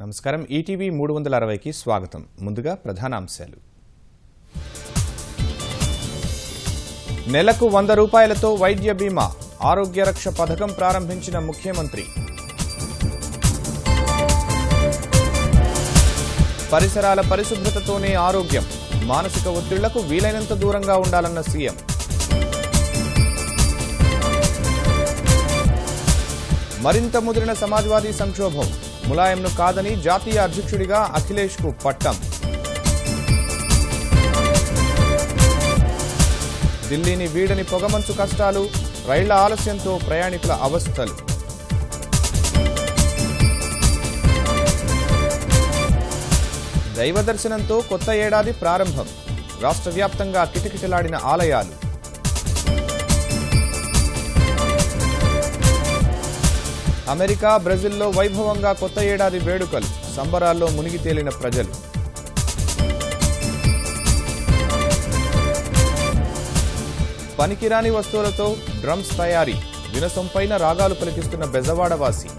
నమస్కారం ఈటీవీ 360కి స్వాగతం. ముందుగా ప్రధాన అంశాలు. నెలకు 100 రూపాయలతో వైద్య బీమా, ఆరోగ్య రక్ష పథకం ప్రారంభించిన ముఖ్యమంత్రి. పరిసరాల పరిశుభ్రతతోనే ఆరోగ్యం, మానసిక ఒత్తిళ్లకు వీలైనంత దూరంగా ఉండాలన్న సీఎం. మరింత ముదిరిన సమాజ్వాదీ సంక్షోభం, ములాయంను కాదని జాతీయ అధ్యక్షుడిగా అఖిలేష్కు పట్టం. ఢిల్లీని వీడని పొగమంచు కష్టాలు, రైళ్ల ఆలస్యంతో ప్రయాణికుల అవస్థలు. దైవ దర్శనంతో కొత్త ఏడాది ప్రారంభం, రాష్ట్ర వ్యాప్తంగా కిటకిటలాడిన ఆలయాలు. అమెరికా, బ్రెజిల్లో వైభవంగా కొత్త ఏడాది వేడుకలు, సంబరాల్లో మునిగి తేలిన ప్రజలు. పనికిరాని వస్తువులతో డ్రమ్స్ తయారీ, వినసొంపైన రాగాలు పలికిస్తున్న బెజవాడవాసి.